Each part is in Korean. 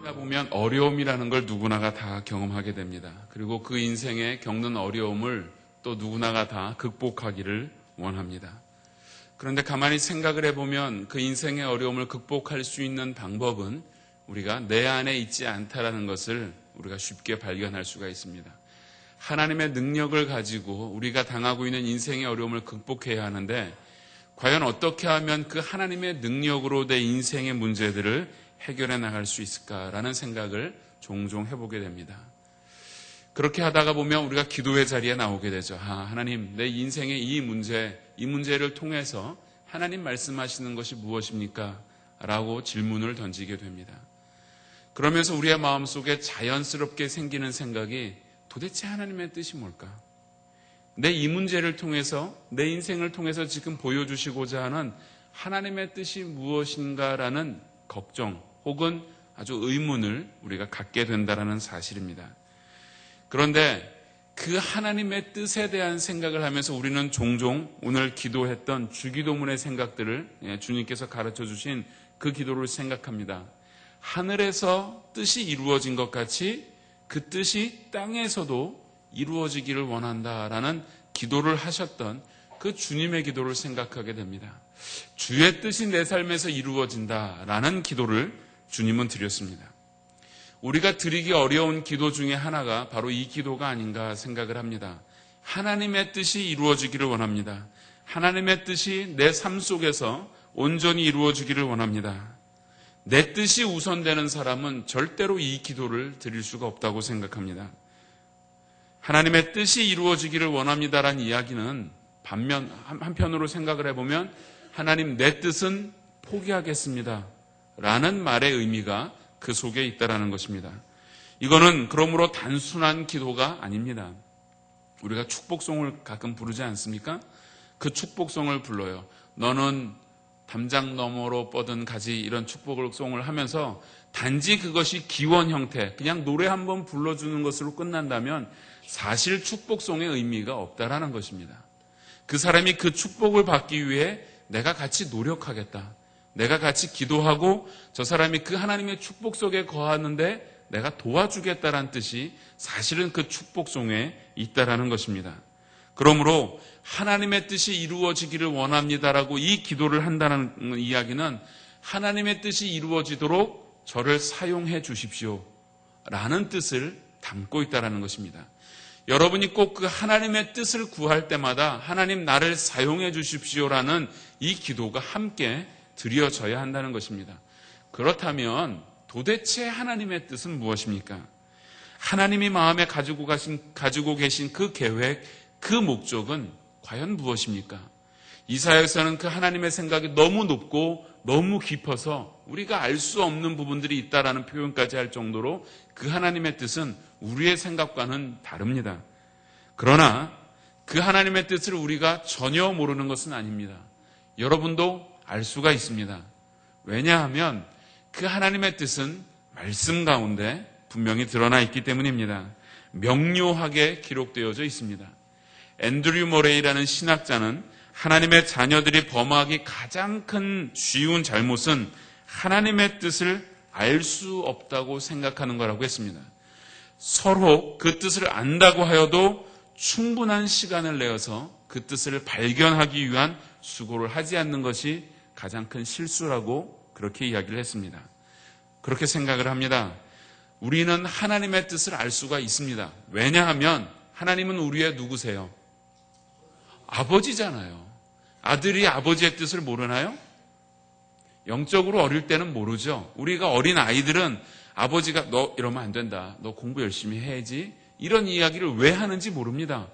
살다 보면 어려움이라는 걸 누구나가 다 경험하게 됩니다. 그리고 그 인생에 겪는 어려움을 또 누구나가 다 극복하기를 원합니다. 그런데 가만히 생각을 해보면 그 인생의 어려움을 극복할 수 있는 방법은 우리가 내 안에 있지 않다라는 것을 우리가 쉽게 발견할 수가 있습니다. 하나님의 능력을 가지고 우리가 당하고 있는 인생의 어려움을 극복해야 하는데 과연 어떻게 하면 그 하나님의 능력으로 내 인생의 문제들을 해결해 나갈 수 있을까라는 생각을 종종 해보게 됩니다. 그렇게 하다가 보면 우리가 기도의 자리에 나오게 되죠. 하나님, 내 인생의 이 문제를 통해서 하나님 말씀하시는 것이 무엇입니까? 라고 질문을 던지게 됩니다. 그러면서 우리의 마음속에 자연스럽게 생기는 생각이 도대체 하나님의 뜻이 뭘까? 내 이 문제를 통해서, 내 인생을 통해서 지금 보여주시고자 하는 하나님의 뜻이 무엇인가라는 걱정 혹은 아주 의문을 우리가 갖게 된다는 사실입니다. 그런데 그 하나님의 뜻에 대한 생각을 하면서 우리는 종종 오늘 기도했던 주기도문의 생각들을 주님께서 가르쳐 주신 그 기도를 생각합니다. 하늘에서 뜻이 이루어진 것 같이 그 뜻이 땅에서도 이루어지기를 원한다라는 기도를 하셨던 그 주님의 기도를 생각하게 됩니다. 주의 뜻이 내 삶에서 이루어진다라는 기도를 주님은 드렸습니다. 우리가 드리기 어려운 기도 중에 하나가 바로 이 기도가 아닌가 생각을 합니다. 하나님의 뜻이 이루어지기를 원합니다. 하나님의 뜻이 내 삶 속에서 온전히 이루어지기를 원합니다. 내 뜻이 우선되는 사람은 절대로 이 기도를 드릴 수가 없다고 생각합니다. 하나님의 뜻이 이루어지기를 원합니다라는 이야기는 한편으로 생각을 해보면 하나님 내 뜻은 포기하겠습니다 라는 말의 의미가 그 속에 있다라는 것입니다. 이거는 그러므로 단순한 기도가 아닙니다. 우리가 축복송을 가끔 부르지 않습니까? 그 축복송을 불러요. 너는 담장 너머로 뻗은 가지, 이런 축복송을 하면서 단지 그것이 기원 형태, 그냥 노래 한번 불러주는 것으로 끝난다면 사실 축복송의 의미가 없다라는 것입니다. 그 사람이 그 축복을 받기 위해 내가 같이 노력하겠다, 내가 같이 기도하고 저 사람이 그 하나님의 축복 속에 거하는데 내가 도와주겠다라는 뜻이 사실은 그 축복송에 있다라는 것입니다. 그러므로 하나님의 뜻이 이루어지기를 원합니다라고 이 기도를 한다는 이야기는 하나님의 뜻이 이루어지도록 저를 사용해 주십시오 라는 뜻을 담고 있다는 것입니다. 여러분이 꼭 그 하나님의 뜻을 구할 때마다 하나님 나를 사용해 주십시오라는 이 기도가 함께 드려져야 한다는 것입니다. 그렇다면 도대체 하나님의 뜻은 무엇입니까? 하나님이 마음에 가지고 계신 그 계획, 그 목적은 과연 무엇입니까? 이사야에서는 그 하나님의 생각이 너무 높고 너무 깊어서 우리가 알 수 없는 부분들이 있다라는 표현까지 할 정도로 그 하나님의 뜻은 우리의 생각과는 다릅니다. 그러나 그 하나님의 뜻을 우리가 전혀 모르는 것은 아닙니다. 여러분도 알 수가 있습니다. 왜냐하면 그 하나님의 뜻은 말씀 가운데 분명히 드러나 있기 때문입니다. 명료하게 기록되어져 있습니다. 앤드류 모레이라는 신학자는 하나님의 자녀들이 범하기 가장 큰 쉬운 잘못은 하나님의 뜻을 알 수 없다고 생각하는 거라고 했습니다. 서로 그 뜻을 안다고 하여도 충분한 시간을 내어서 그 뜻을 발견하기 위한 수고를 하지 않는 것이 가장 큰 실수라고 그렇게 이야기를 했습니다. 그렇게 생각을 합니다. 우리는 하나님의 뜻을 알 수가 있습니다. 왜냐하면 하나님은 우리의 누구세요? 아버지잖아요. 아들이 아버지의 뜻을 모르나요? 영적으로 어릴 때는 모르죠. 우리가 어린 아이들은 아버지가 너 이러면 안 된다, 너 공부 열심히 해야지, 이런 이야기를 왜 하는지 모릅니다.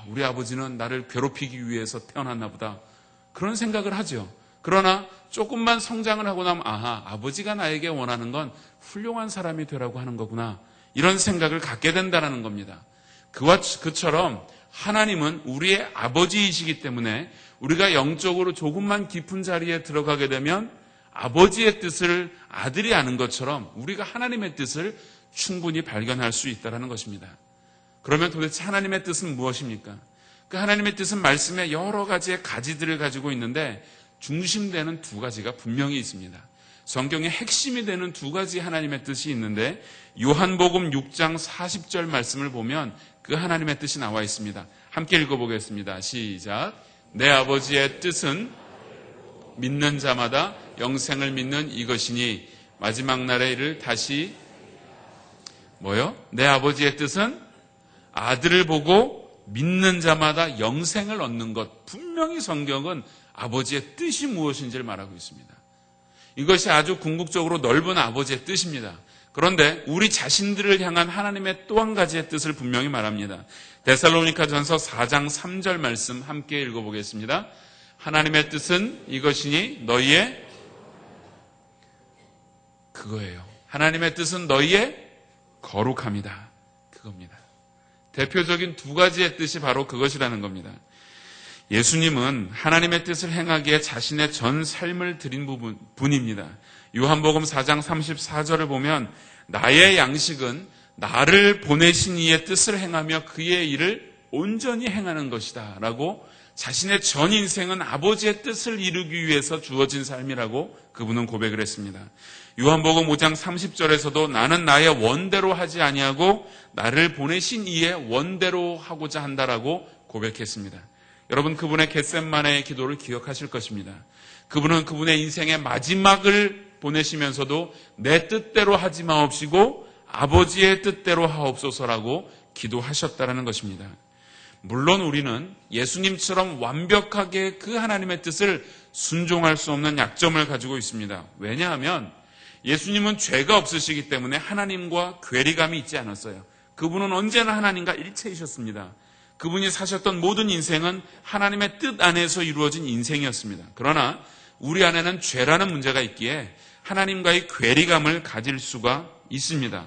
우리 아버지는 나를 괴롭히기 위해서 태어났나 보다, 그런 생각을 하죠. 그러나 조금만 성장을 하고 나면 아버지가 나에게 원하는 건 훌륭한 사람이 되라고 하는 거구나, 이런 생각을 갖게 된다는 겁니다. 그처럼 하나님은 우리의 아버지이시기 때문에 우리가 영적으로 조금만 깊은 자리에 들어가게 되면 아버지의 뜻을 아들이 아는 것처럼 우리가 하나님의 뜻을 충분히 발견할 수 있다는 것입니다. 그러면 도대체 하나님의 뜻은 무엇입니까? 그 하나님의 뜻은 말씀에 여러 가지의 가지들을 가지고 있는데 중심되는 두 가지가 분명히 있습니다. 성경의 핵심이 되는 두 가지 하나님의 뜻이 있는데 요한복음 6장 40절 말씀을 보면 그 하나님의 뜻이 나와 있습니다. 함께 읽어보겠습니다. 시작. 내 아버지의 뜻은 믿는 자마다 영생을 믿는 이것이니 마지막 날에 이를 다시 뭐요? 내 아버지의 뜻은 아들을 보고 믿는 자마다 영생을 얻는 것. 분명히 성경은 아버지의 뜻이 무엇인지를 말하고 있습니다. 이것이 아주 궁극적으로 넓은 아버지의 뜻입니다. 그런데 우리 자신들을 향한 하나님의 또 한 가지의 뜻을 분명히 말합니다. 데살로니가전서 4장 3절 말씀 함께 읽어보겠습니다. 하나님의 뜻은 이것이니 너희의 그거예요. 하나님의 뜻은 너희의 거룩함이다. 그겁니다. 대표적인 두 가지의 뜻이 바로 그것이라는 겁니다. 예수님은 하나님의 뜻을 행하기에 자신의 전 삶을 드린 분입니다. 요한복음 4장 34절을 보면 나의 양식은 나를 보내신 이의 뜻을 행하며 그의 일을 온전히 행하는 것이다 라고 자신의 전 인생은 아버지의 뜻을 이루기 위해서 주어진 삶이라고 그분은 고백을 했습니다. 요한복음 5장 30절에서도 나는 나의 원대로 하지 아니하고 나를 보내신 이의 원대로 하고자 한다라고 고백했습니다. 여러분, 그분의 겟셋마네의 기도를 기억하실 것입니다. 그분은 그분의 인생의 마지막을 보내시면서도 내 뜻대로 하지 마옵시고 아버지의 뜻대로 하옵소서라고 기도하셨다는 것입니다. 물론 우리는 예수님처럼 완벽하게 그 하나님의 뜻을 순종할 수 없는 약점을 가지고 있습니다. 왜냐하면 예수님은 죄가 없으시기 때문에 하나님과 괴리감이 있지 않았어요. 그분은 언제나 하나님과 일체이셨습니다. 그분이 사셨던 모든 인생은 하나님의 뜻 안에서 이루어진 인생이었습니다. 그러나 우리 안에는 죄라는 문제가 있기에 하나님과의 괴리감을 가질 수가 있습니다.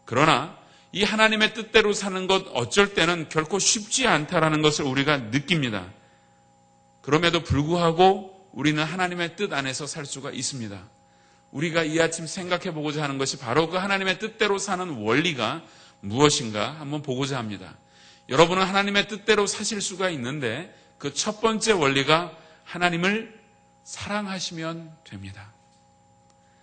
그러나 이 하나님의 뜻대로 사는 것 어쩔 때는 결코 쉽지 않다라는 것을 우리가 느낍니다. 그럼에도 불구하고 우리는 하나님의 뜻 안에서 살 수가 있습니다. 우리가 이 아침 생각해 보고자 하는 것이 바로 그 하나님의 뜻대로 사는 원리가 무엇인가 한번 보고자 합니다. 여러분은 하나님의 뜻대로 사실 수가 있는데 그 첫 번째 원리가 하나님을 사랑하시면 됩니다.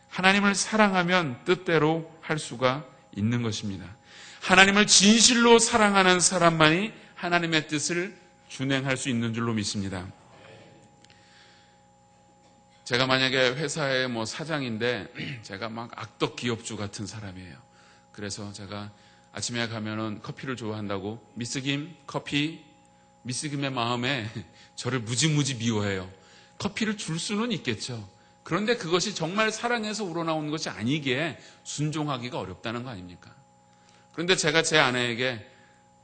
하나님을 사랑하면 뜻대로 할 수가 있는 것입니다. 하나님을 진실로 사랑하는 사람만이 하나님의 뜻을 준행할 수 있는 줄로 믿습니다. 제가 만약에 회사의 사장인데 제가 막 악덕 기업주 같은 사람이에요. 그래서 제가 아침에 가면은 커피를 좋아한다고 미스 김 커피, 미스 김의 마음에 저를 무지무지 미워해요. 커피를 줄 수는 있겠죠. 그런데 그것이 정말 사랑해서 우러나오는 것이 아니기에 순종하기가 어렵다는 거 아닙니까? 그런데 제가 제 아내에게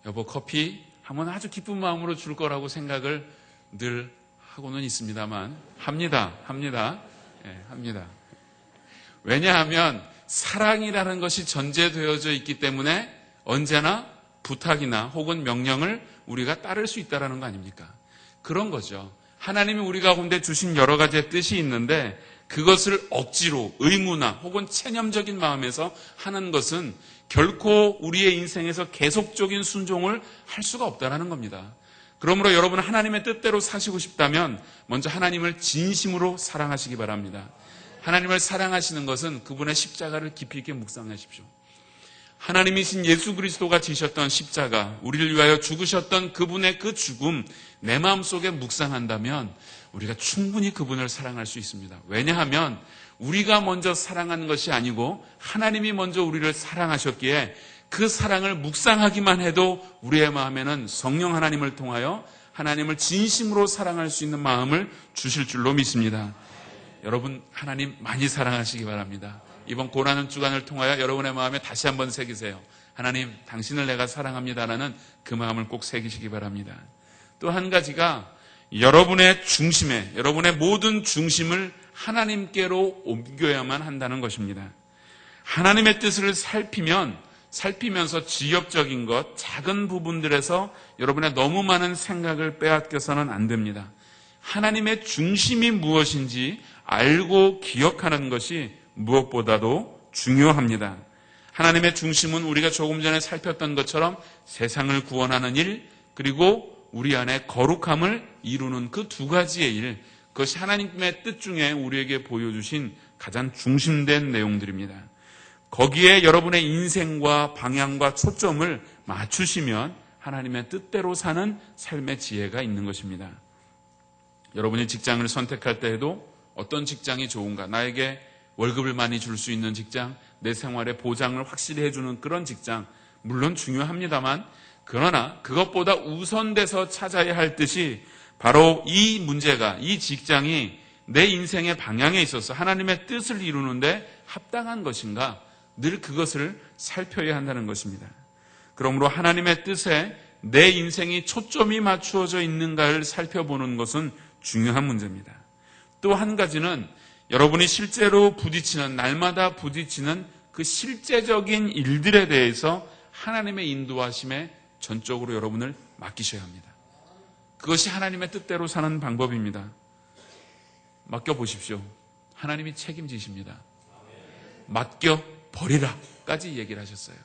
여보 커피 하면 아주 기쁜 마음으로 줄 거라고 생각을 늘 하고는 있습니다만 합니다. 예, 합니다. 왜냐하면 사랑이라는 것이 전제되어져 있기 때문에 언제나 부탁이나 혹은 명령을 우리가 따를 수 있다는 거 아닙니까? 그런 거죠. 하나님이 우리 가운데 주신 여러 가지의 뜻이 있는데 그것을 억지로 의무나 혹은 체념적인 마음에서 하는 것은 결코 우리의 인생에서 계속적인 순종을 할 수가 없다는 겁니다. 그러므로 여러분 하나님의 뜻대로 사시고 싶다면 먼저 하나님을 진심으로 사랑하시기 바랍니다. 하나님을 사랑하시는 것은 그분의 십자가를 깊이 있게 묵상하십시오. 하나님이신 예수 그리스도가 지셨던 십자가, 우리를 위하여 죽으셨던 그분의 그 죽음, 내 마음속에 묵상한다면 우리가 충분히 그분을 사랑할 수 있습니다. 왜냐하면 우리가 먼저 사랑하는 것이 아니고 하나님이 먼저 우리를 사랑하셨기에 그 사랑을 묵상하기만 해도 우리의 마음에는 성령 하나님을 통하여 하나님을 진심으로 사랑할 수 있는 마음을 주실 줄로 믿습니다. 여러분 하나님 많이 사랑하시기 바랍니다. 이번 고난의 주간을 통하여 여러분의 마음에 다시 한번 새기세요. 하나님 당신을 내가 사랑합니다라는 그 마음을 꼭 새기시기 바랍니다. 또 한 가지가 여러분의 중심에, 여러분의 모든 중심을 하나님께로 옮겨야만 한다는 것입니다. 하나님의 뜻을 살피면서 지엽적인 것, 작은 부분들에서 여러분의 너무 많은 생각을 빼앗겨서는 안 됩니다. 하나님의 중심이 무엇인지 알고 기억하는 것이 무엇보다도 중요합니다. 하나님의 중심은 우리가 조금 전에 살폈던 것처럼 세상을 구원하는 일, 그리고 우리 안에 거룩함을 이루는 그 두 가지의 일, 그것이 하나님의 뜻 중에 우리에게 보여주신 가장 중심된 내용들입니다. 거기에 여러분의 인생과 방향과 초점을 맞추시면 하나님의 뜻대로 사는 삶의 지혜가 있는 것입니다. 여러분이 직장을 선택할 때에도 어떤 직장이 좋은가, 나에게 월급을 많이 줄 수 있는 직장, 내 생활의 보장을 확실히 해주는 그런 직장, 물론 중요합니다만, 그러나 그것보다 우선돼서 찾아야 할 뜻이 바로 이 문제가, 이 직장이 내 인생의 방향에 있어서 하나님의 뜻을 이루는데 합당한 것인가, 늘 그것을 살펴야 한다는 것입니다. 그러므로 하나님의 뜻에 내 인생이 초점이 맞추어져 있는가를 살펴보는 것은 중요한 문제입니다. 또 한 가지는 여러분이 실제로 부딪히는, 날마다 부딪히는 그 실제적인 일들에 대해서 하나님의 인도하심에 전적으로 여러분을 맡기셔야 합니다. 그것이 하나님의 뜻대로 사는 방법입니다. 맡겨보십시오. 하나님이 책임지십니다. 맡겨버리라까지 얘기를 하셨어요.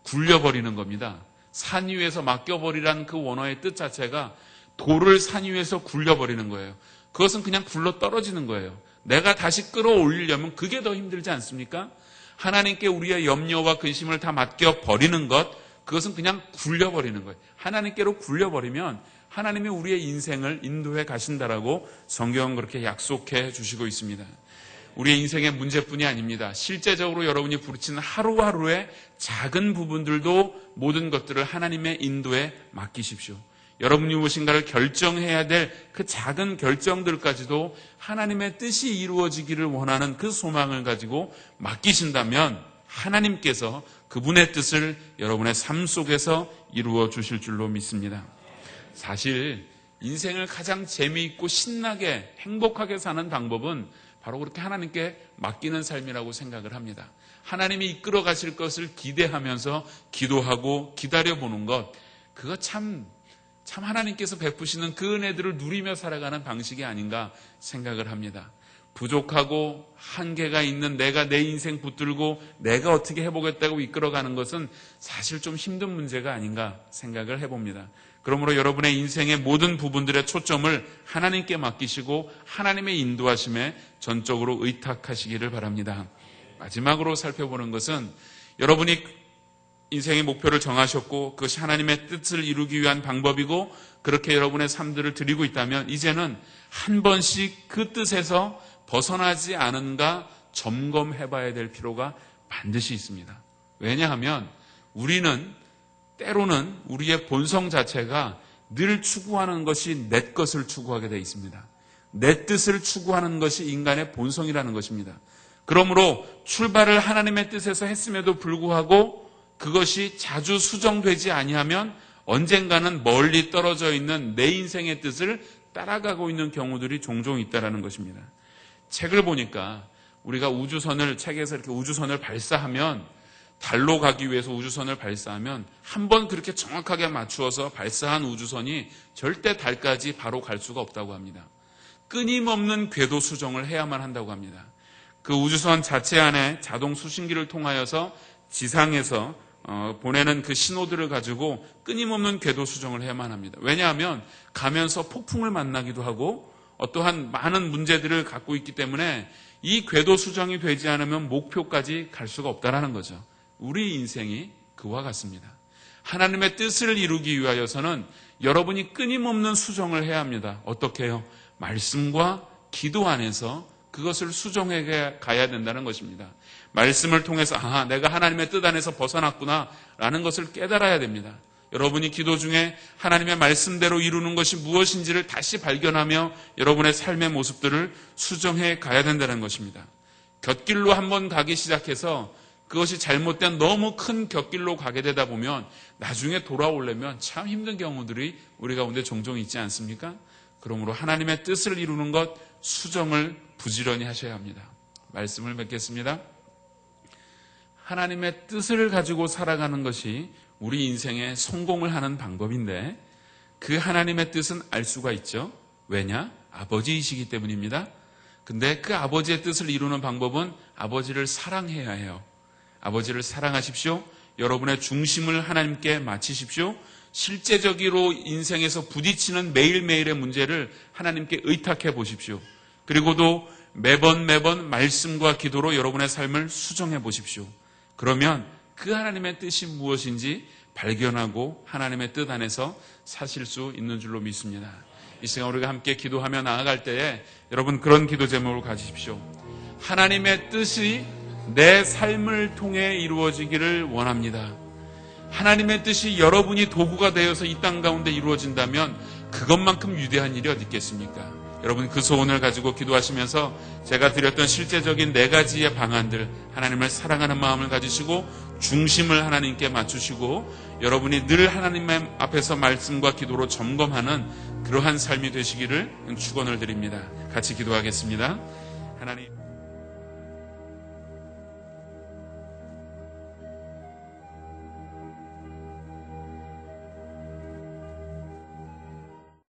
굴려버리는 겁니다. 산 위에서 맡겨버리라는 그 원어의 뜻 자체가 돌을 산 위에서 굴려버리는 거예요. 그것은 그냥 굴러 떨어지는 거예요. 내가 다시 끌어올리려면 그게 더 힘들지 않습니까? 하나님께 우리의 염려와 근심을 다 맡겨버리는 것, 그것은 그냥 굴려버리는 거예요. 하나님께로 굴려버리면 하나님이 우리의 인생을 인도해 가신다라고 성경은 그렇게 약속해 주시고 있습니다. 우리의 인생의 문제뿐이 아닙니다. 실제적으로 여러분이 부딪히는 하루하루의 작은 부분들도 모든 것들을 하나님의 인도에 맡기십시오. 여러분이 무엇인가를 결정해야 될 그 작은 결정들까지도 하나님의 뜻이 이루어지기를 원하는 그 소망을 가지고 맡기신다면 하나님께서 그분의 뜻을 여러분의 삶 속에서 이루어 주실 줄로 믿습니다. 사실 인생을 가장 재미있고 신나게 행복하게 사는 방법은 바로 그렇게 하나님께 맡기는 삶이라고 생각을 합니다. 하나님이 이끌어 가실 것을 기대하면서 기도하고 기다려보는 것, 그거 참 하나님께서 베푸시는 그 은혜들을 누리며 살아가는 방식이 아닌가 생각을 합니다. 부족하고 한계가 있는 내가 내 인생 붙들고 내가 어떻게 해보겠다고 이끌어가는 것은 사실 좀 힘든 문제가 아닌가 생각을 해봅니다. 그러므로 여러분의 인생의 모든 부분들의 초점을 하나님께 맡기시고 하나님의 인도하심에 전적으로 의탁하시기를 바랍니다. 마지막으로 살펴보는 것은 여러분이 인생의 목표를 정하셨고 그것이 하나님의 뜻을 이루기 위한 방법이고 그렇게 여러분의 삶들을 드리고 있다면 이제는 한 번씩 그 뜻에서 벗어나지 않은가 점검해 봐야 될 필요가 반드시 있습니다. 왜냐하면 우리는 때로는 우리의 본성 자체가 늘 추구하는 것이 내 것을 추구하게 되어 있습니다. 내 뜻을 추구하는 것이 인간의 본성이라는 것입니다. 그러므로 출발을 하나님의 뜻에서 했음에도 불구하고 그것이 자주 수정되지 아니하면 언젠가는 멀리 떨어져 있는 내 인생의 뜻을 따라가고 있는 경우들이 종종 있다는 것입니다. 책을 보니까 우리가 책에서 이렇게 우주선을 발사하면 달로 가기 위해서 우주선을 발사하면 한번 그렇게 정확하게 맞추어서 발사한 우주선이 절대 달까지 바로 갈 수가 없다고 합니다. 끊임없는 궤도 수정을 해야만 한다고 합니다. 그 우주선 자체 안에 자동 수신기를 통하여서 지상에서 보내는 그 신호들을 가지고 끊임없는 궤도 수정을 해야만 합니다. 왜냐하면 가면서 폭풍을 만나기도 하고 어떠한 많은 문제들을 갖고 있기 때문에 이 궤도 수정이 되지 않으면 목표까지 갈 수가 없다는 거죠. 우리 인생이 그와 같습니다. 하나님의 뜻을 이루기 위하여서는 여러분이 끊임없는 수정을 해야 합니다. 어떻게 해요? 말씀과 기도 안에서 그것을 수정해 가야 된다는 것입니다. 말씀을 통해서 내가 하나님의 뜻 안에서 벗어났구나 라는 것을 깨달아야 됩니다. 여러분이 기도 중에 하나님의 말씀대로 이루는 것이 무엇인지를 다시 발견하며 여러분의 삶의 모습들을 수정해 가야 된다는 것입니다. 곁길로 한번 가기 시작해서 그것이 잘못된 너무 큰 곁길로 가게 되다 보면 나중에 돌아오려면 참 힘든 경우들이 우리 가운데 종종 있지 않습니까? 그러므로 하나님의 뜻을 이루는 것 수정을 부지런히 하셔야 합니다. 말씀을 맺겠습니다. 하나님의 뜻을 가지고 살아가는 것이 우리 인생의 성공을 하는 방법인데 그 하나님의 뜻은 알 수가 있죠. 왜냐? 아버지이시기 때문입니다. 근데 그 아버지의 뜻을 이루는 방법은 아버지를 사랑해야 해요. 아버지를 사랑하십시오. 여러분의 중심을 하나님께 맞추십시오. 실제적으로 인생에서 부딪히는 매일매일의 문제를 하나님께 의탁해 보십시오. 그리고도 매번 말씀과 기도로 여러분의 삶을 수정해 보십시오. 그러면 그 하나님의 뜻이 무엇인지 발견하고 하나님의 뜻 안에서 사실 수 있는 줄로 믿습니다. 이 시간 우리가 함께 기도하며 나아갈 때에 여러분 그런 기도 제목을 가지십시오. 하나님의 뜻이 내 삶을 통해 이루어지기를 원합니다. 하나님의 뜻이 여러분이 도구가 되어서 이 땅 가운데 이루어진다면 그것만큼 위대한 일이 어디 있겠습니까? 여러분 그 소원을 가지고 기도하시면서 제가 드렸던 실제적인 4가지의 방안들, 하나님을 사랑하는 마음을 가지시고 중심을 하나님께 맞추시고 여러분이 늘 하나님 앞에서 말씀과 기도로 점검하는 그러한 삶이 되시기를 축원을 드립니다. 같이 기도하겠습니다. 하나님.